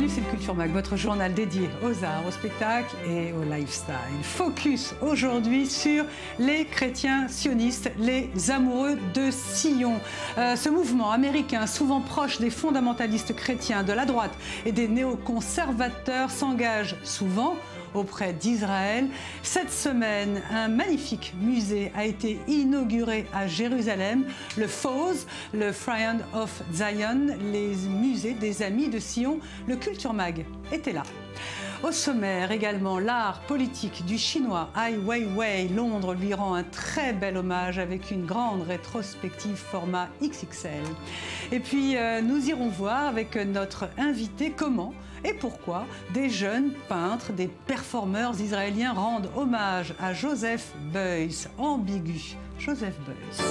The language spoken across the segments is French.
Bienvenue, c'est le Culture Mag, votre journal dédié aux arts, au spectacle et au lifestyle. Focus aujourd'hui sur les chrétiens sionistes, les amoureux de Sion. Ce mouvement américain, souvent proche des fondamentalistes chrétiens de la droite et des néoconservateurs, s'engage souvent auprès d'Israël. Cette semaine, un magnifique musée a été inauguré à Jérusalem, le FOZ, le Friend of Zion, les musées des Amis de Sion. Le Culture Mag était là. Au sommaire également, l'art politique du chinois Ai Weiwei. Londres lui rend un très bel hommage avec une grande rétrospective format XXL. Et puis, nous irons voir avec notre invité comment et pourquoi des jeunes peintres, des performeurs israéliens rendent hommage à Joseph Beuys. Ambigu, Joseph Beuys.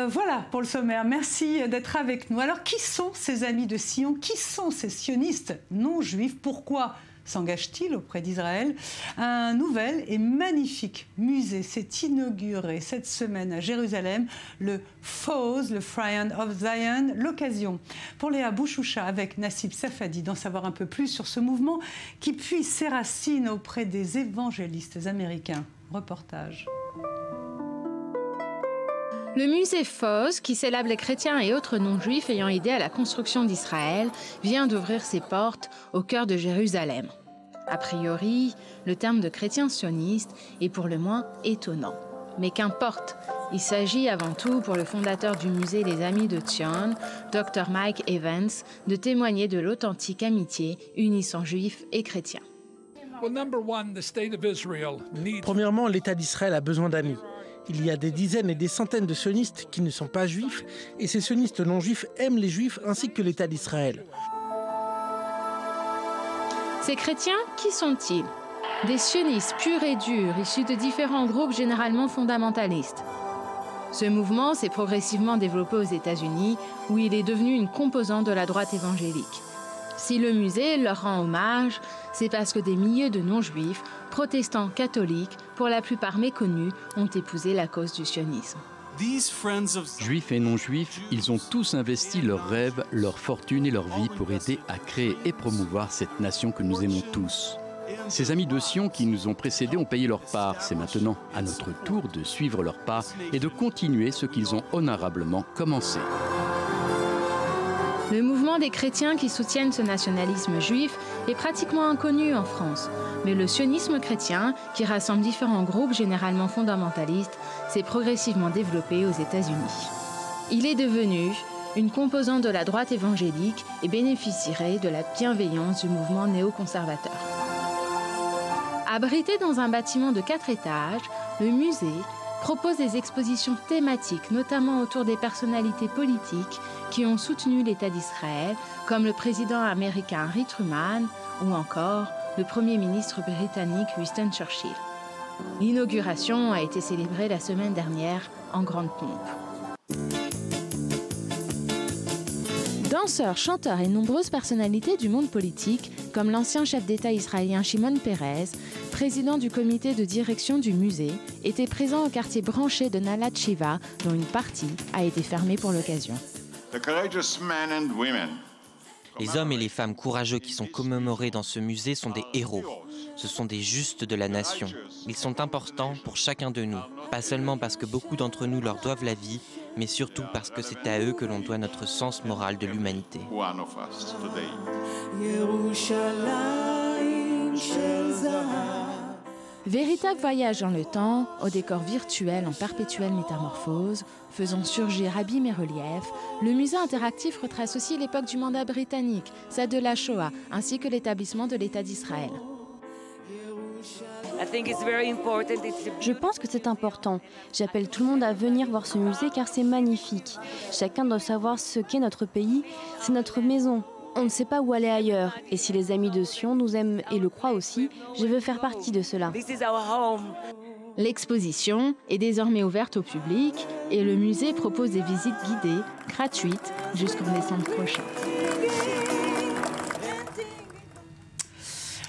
Voilà pour le sommaire. Merci d'être avec nous. Alors, qui sont ces amis de Sion? Qui sont ces sionistes non juifs? Pourquoi s'engage-t-il auprès d'Israël? Un nouvel et magnifique musée s'est inauguré cette semaine à Jérusalem, le FOZ, le Friend of Zion. L'occasion pour Léa Bouchoucha avec Nassib Safadi d'en savoir un peu plus sur ce mouvement qui puise ses racines auprès des évangélistes américains. Reportage. Le musée FOZ, qui célèbre les chrétiens et autres non-juifs ayant aidé à la construction d'Israël, vient d'ouvrir ses portes au cœur de Jérusalem. A priori, le terme de chrétien sioniste est pour le moins étonnant. Mais qu'importe, il s'agit avant tout pour le fondateur du musée Les Amis de Zion, Dr Mike Evans, de témoigner de l'authentique amitié unissant juifs et chrétiens. Premièrement, l'État d'Israël a besoin d'amis. Il y a des dizaines et des centaines de sionistes qui ne sont pas juifs, et ces sionistes non-juifs aiment les juifs ainsi que l'État d'Israël. Ces chrétiens, qui sont-ils? Des sionistes purs et durs, issus de différents groupes généralement fondamentalistes. Ce mouvement s'est progressivement développé aux États-Unis, où il est devenu une composante de la droite évangélique. Si le musée leur rend hommage, c'est parce que des milliers de non-juifs, protestants, catholiques, pour la plupart méconnus, ont épousé la cause du sionisme. Juifs et non-juifs, ils ont tous investi leurs rêves, leur fortune et leur vie pour aider à créer et promouvoir cette nation que nous aimons tous. Ces amis de Sion qui nous ont précédés ont payé leur part. C'est maintenant à notre tour de suivre leur pas et de continuer ce qu'ils ont honorablement commencé. Le mouvement des chrétiens qui soutiennent ce nationalisme juif est pratiquement inconnu en France. Mais le sionisme chrétien, qui rassemble différents groupes généralement fondamentalistes, s'est progressivement développé aux États-Unis. Il est devenu une composante de la droite évangélique et bénéficierait de la bienveillance du mouvement néoconservateur. Abrité dans un bâtiment de 4 étages, le musée propose des expositions thématiques, notamment autour des personnalités politiques qui ont soutenu l'État d'Israël, comme le président américain Harry Truman ou encore le Premier ministre britannique Winston Churchill. L'inauguration a été célébrée la semaine dernière en grande pompe. Danseurs, chanteurs et nombreuses personnalités du monde politique, comme l'ancien chef d'État israélien Shimon Peres, président du comité de direction du musée, étaient présents au quartier branché de Nalat Shiva, dont une partie a été fermée pour l'occasion. Les hommes et les femmes courageux qui sont commémorés dans ce musée sont des héros. Ce sont des justes de la nation. Ils sont importants pour chacun de nous, pas seulement parce que beaucoup d'entre nous leur doivent la vie, mais surtout parce que c'est à eux que l'on doit notre sens moral de l'humanité. Véritable voyage dans le temps, au décor virtuel en perpétuelle métamorphose, faisant surgir abîmes et reliefs, le musée interactif retrace aussi l'époque du mandat britannique, celle de la Shoah, ainsi que l'établissement de l'État d'Israël. Je pense que c'est important. J'appelle tout le monde à venir voir ce musée car c'est magnifique. Chacun doit savoir ce qu'est notre pays, c'est notre maison. On ne sait pas où aller ailleurs. Et si les amis de Sion nous aiment et le croient aussi, je veux faire partie de cela. L'exposition est désormais ouverte au public et le musée propose des visites guidées, gratuites, jusqu'en décembre prochain.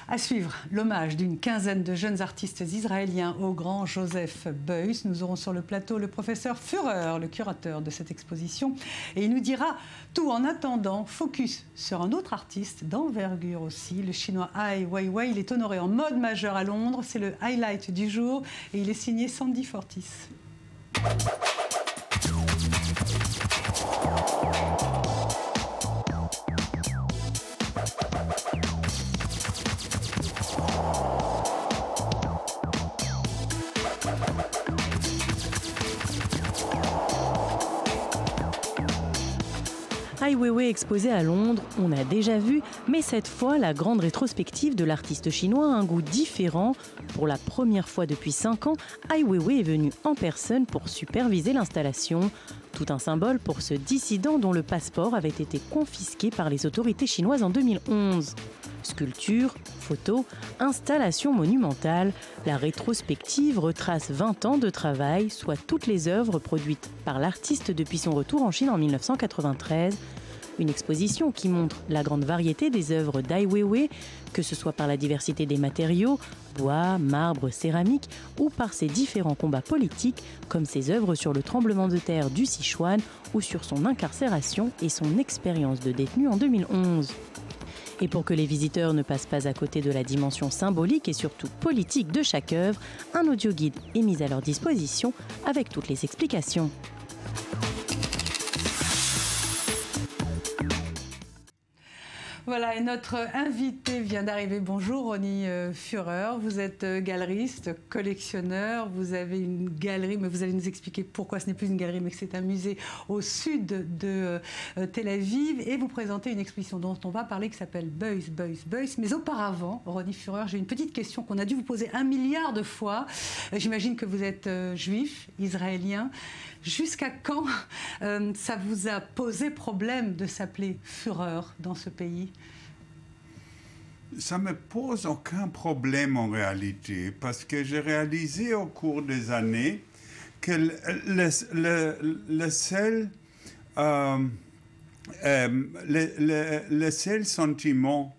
À suivre, l'hommage d'une quinzaine de jeunes artistes israéliens au grand Joseph Beuys. Nous aurons sur le plateau le professeur Führer, le curateur de cette exposition. Et il nous dira tout. En attendant, focus sur un autre artiste d'envergure aussi, le chinois Ai Weiwei. Il est honoré en mode majeur à Londres. C'est le highlight du jour et il est signé Sandy Fortis. Ai Weiwei exposé à Londres, on a déjà vu, mais cette fois, la grande rétrospective de l'artiste chinois a un goût différent. Pour la première fois depuis 5 ans, Ai Weiwei est venu en personne pour superviser l'installation. Tout un symbole pour ce dissident dont le passeport avait été confisqué par les autorités chinoises en 2011. Sculpture, photos, installation monumentale, la rétrospective retrace 20 ans de travail, soit toutes les œuvres produites par l'artiste depuis son retour en Chine en 1993. Une exposition qui montre la grande variété des œuvres d'Ai Weiwei, que ce soit par la diversité des matériaux, bois, marbre, céramique, ou par ses différents combats politiques, comme ses œuvres sur le tremblement de terre du Sichuan ou sur son incarcération et son expérience de détenu en 2011. Et pour que les visiteurs ne passent pas à côté de la dimension symbolique et surtout politique de chaque œuvre, un audioguide est mis à leur disposition avec toutes les explications. Voilà, et notre invité vient d'arriver. Bonjour, Ronny Führer. Vous êtes galeriste, collectionneur. Vous avez une galerie, mais vous allez nous expliquer pourquoi ce n'est plus une galerie, mais que c'est un musée au sud de Tel Aviv. Et vous présentez une exposition dont on va parler qui s'appelle Beuys, Beuys, Beuys. Mais auparavant, Ronny Führer, j'ai une petite question qu'on a dû vous poser 1 milliard de fois. J'imagine que vous êtes juif, israélien. Jusqu'à quand ça vous a posé problème de s'appeler Führer dans ce pays? Ça ne me pose aucun problème en réalité, parce que j'ai réalisé au cours des années que le seul sentiment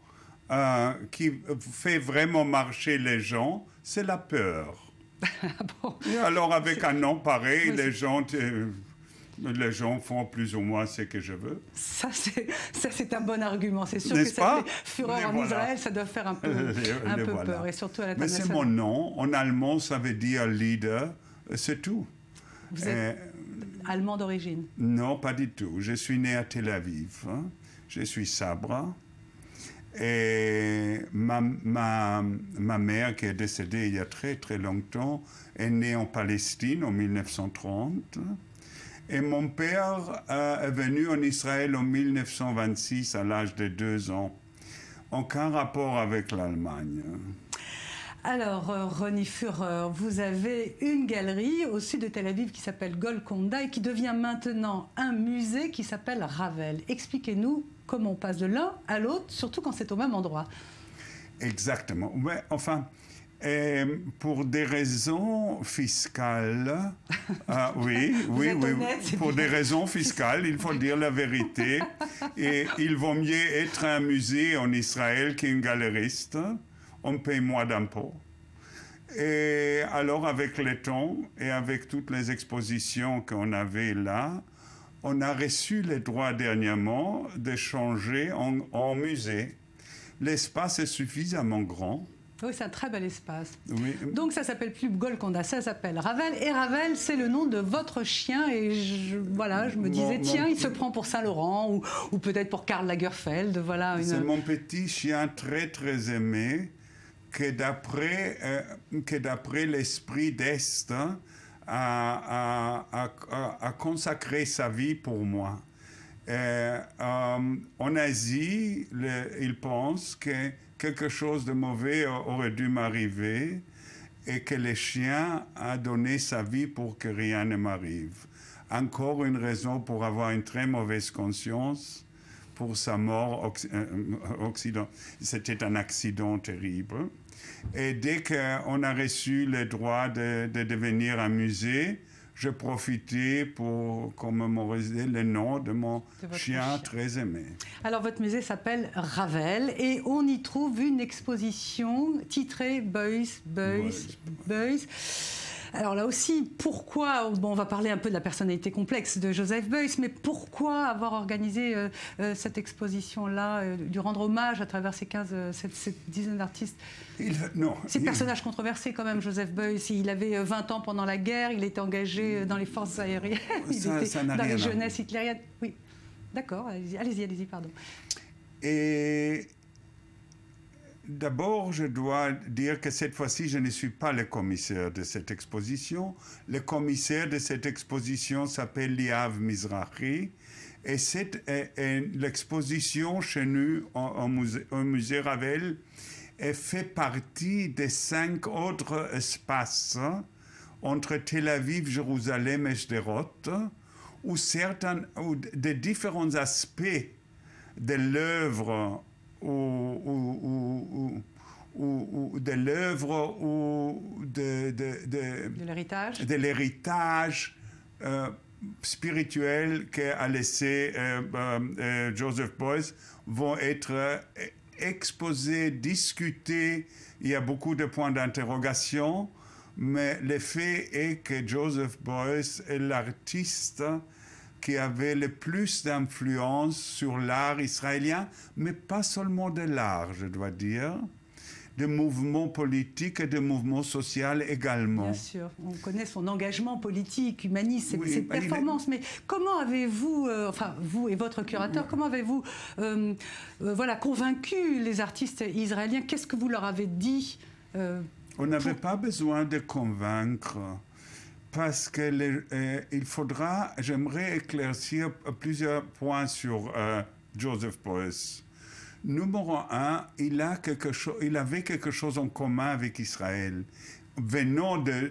qui fait vraiment marcher les gens, c'est la peur. Bon. Et alors avec un nom pareil, les gens font plus ou moins ce que je veux. Ça c'est un bon argument. C'est sûr que ça fait fureur en Israël, ça doit faire un peu peur. Et surtout à l'international. Mais c'est mon nom. En allemand, ça veut dire leader. C'est tout. Vous êtes allemand d'origine? Non, pas du tout. Je suis né à Tel Aviv. Je suis sabre. Et ma mère, qui est décédée il y a très très longtemps, est née en Palestine en 1930. Et mon père est venu en Israël en 1926 à l'âge de 2 ans. Aucun rapport avec l'Allemagne. Alors, Ronny Führer, vous avez une galerie au sud de Tel Aviv qui s'appelle Golconda et qui devient maintenant un musée qui s'appelle Ravel. Expliquez-nous comment on passe de l'un à l'autre, surtout quand c'est au même endroit. Exactement. Ouais, enfin, pour des raisons fiscales, pour des raisons fiscales, il faut dire la vérité. Et il vaut mieux être un musée en Israël qu'un galeriste. On paye moins d'impôts. Et alors, avec le temps et avec toutes les expositions qu'on avait là, on a reçu les droits dernièrement de changer en musée. L'espace est suffisamment grand. Oui, c'est un très bel espace. Oui. Donc ça s'appelle plus Golconda, ça s'appelle Ravel. Et Ravel, c'est le nom de votre chien. Et je me disais, tiens, il se prend pour Saint-Laurent ou peut-être pour Karl Lagerfeld. Voilà, c'est mon petit chien très, très aimé que d'après l'esprit d'Est a consacré sa vie pour moi. En Asie, il pense que quelque chose de mauvais aurait dû m'arriver et que le chien a donné sa vie pour que rien ne m'arrive. Encore une raison pour avoir une très mauvaise conscience pour sa mort. C'était un accident terrible. Et dès qu'on a reçu le droit de devenir un musée, je profitais pour commémorer le nom de mon chien très aimé. Alors, votre musée s'appelle Ravel et on y trouve une exposition titrée Beuys. Alors là aussi, pourquoi, bon, on va parler un peu de la personnalité complexe de Joseph Beuys, mais pourquoi avoir organisé cette exposition-là, lui rendre hommage à travers cette dizaine d'artistes? Ces personnages controversés quand même, Joseph Beuys, il avait 20 ans pendant la guerre, il était engagé dans les forces aériennes, il était dans les jeunesses hitlériennes. Oui, d'accord, allez-y, pardon. Et d'abord, je dois dire que cette fois-ci, je ne suis pas le commissaire de cette exposition. Le commissaire de cette exposition s'appelle Liav Mizrahi. Et l'exposition chez nous, au musée Ravel, fait partie des 5 autres espaces entre Tel Aviv, Jérusalem et Sderot, où des différents aspects de l'œuvre ou de l'œuvre ou de l'héritage spirituel qu'a laissé Joseph Beuys vont être exposés, discutés. Il y a beaucoup de points d'interrogation, mais le fait est que Joseph Beuys est l'artiste qui avait le plus d'influence sur l'art israélien, mais pas seulement de l'art, je dois dire, de mouvements politiques et de mouvements sociaux également. Bien sûr, on connaît son engagement politique, humaniste, ses performances, mais comment avez-vous, vous et votre curateur, comment avez-vous convaincu les artistes israéliens? Qu'est-ce que vous leur avez dit On n'avait pas besoin de convaincre. Parce que j'aimerais éclaircir plusieurs points sur Joseph Beuys. Numéro 1, il avait quelque chose en commun avec Israël. Venant de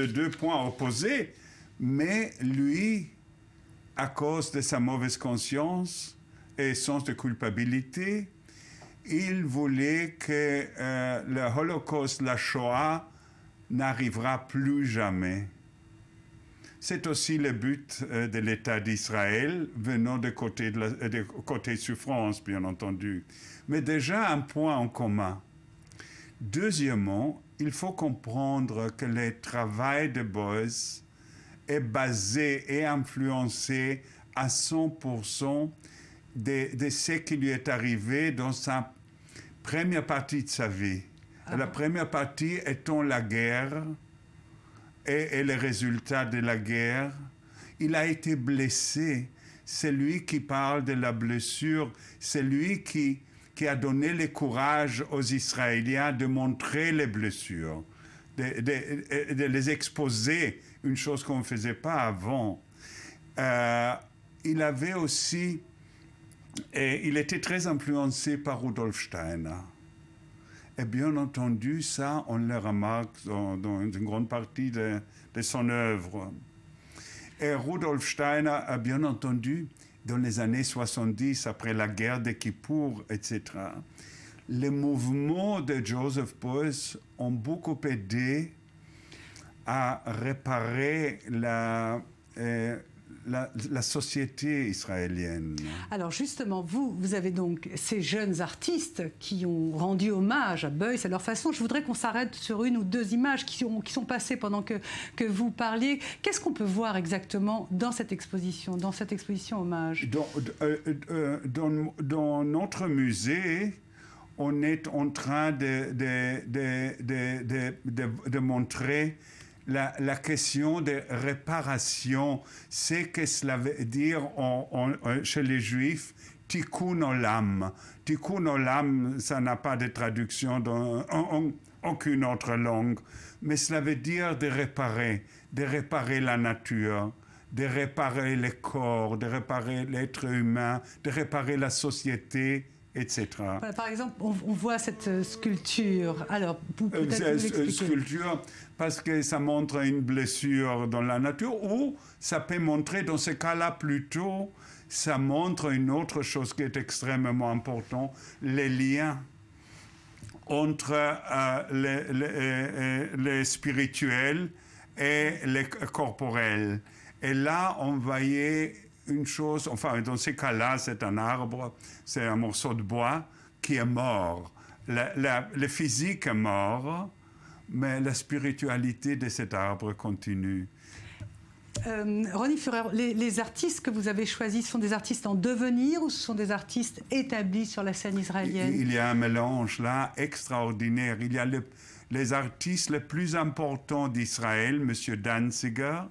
deux points opposés, mais lui, à cause de sa mauvaise conscience et sens de culpabilité, il voulait que le Holocauste, la Shoah, n'arrivera plus jamais. C'est aussi le but de l'État d'Israël, venant de côté souffrance, bien entendu. Mais déjà un point en commun. Deuxièmement, il faut comprendre que le travail de Beuys est basé et influencé à 100% de ce qui lui est arrivé dans sa première partie de sa vie. La première partie étant la guerre et les résultats de la guerre. Il a été blessé. C'est lui qui parle de la blessure. C'est lui qui a donné le courage aux Israéliens de montrer les blessures, de les exposer, une chose qu'on ne faisait pas avant. Il avait aussi... Et il était très influencé par Rudolf Steiner. Et bien entendu, ça, on le remarque dans une grande partie de son œuvre. Et Rudolf Steiner a bien entendu, dans les années 70, après la guerre de Kippour, etc., les mouvements de Joseph Beuys ont beaucoup aidé à réparer la société israélienne. Alors justement, vous avez donc ces jeunes artistes qui ont rendu hommage à Beuys à leur façon. Je voudrais qu'on s'arrête sur une ou deux images qui sont passées pendant que vous parliez. Qu'est-ce qu'on peut voir exactement dans cette exposition hommage? Dans notre musée, on est en train de montrer la question de réparation, c'est que cela veut dire chez les Juifs, tikkun olam. Tikkun olam, ça n'a pas de traduction dans aucune autre langue, mais cela veut dire de réparer la nature, de réparer le corps, de réparer l'être humain, de réparer la société, etc. Par exemple, on voit cette sculpture. Alors, peut-être vous l'expliquer. Sculpture, parce que ça montre une blessure dans la nature, ou ça peut montrer, dans ce cas-là, plutôt, ça montre une autre chose qui est extrêmement importante, les liens entre les spirituels et les corporels. Et là, on voyait une chose, enfin, dans ces cas-là, c'est un arbre, c'est un morceau de bois qui est mort. Le physique est mort, mais la spiritualité de cet arbre continue. Ronnie Führer, les artistes que vous avez choisis sont des artistes en devenir ou ce sont des artistes établis sur la scène israélienne? Il y a un mélange là extraordinaire. Il y a les artistes les plus importants d'Israël, M. Danziger,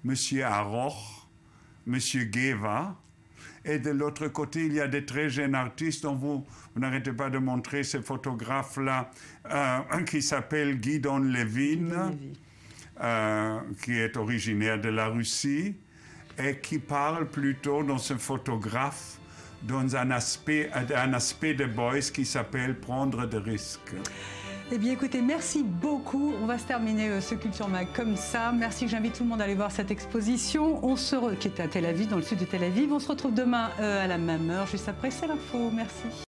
M. Aroch, M. Geva. Et de l'autre côté, il y a des très jeunes artistes dont vous n'arrêtez pas de montrer ces photographes-là, qui s'appelle Gidon Levin. Qui est originaire de la Russie et qui parle plutôt dans ce photographe dans un aspect de Beuys qui s'appelle prendre des risques. Eh bien écoutez, merci beaucoup. On va se terminer ce Culture Mag comme ça. Merci, j'invite tout le monde à aller voir cette exposition qui est à Tel Aviv, dans le sud de Tel Aviv. On se retrouve demain à la même heure, juste après C'est l'Info. Merci.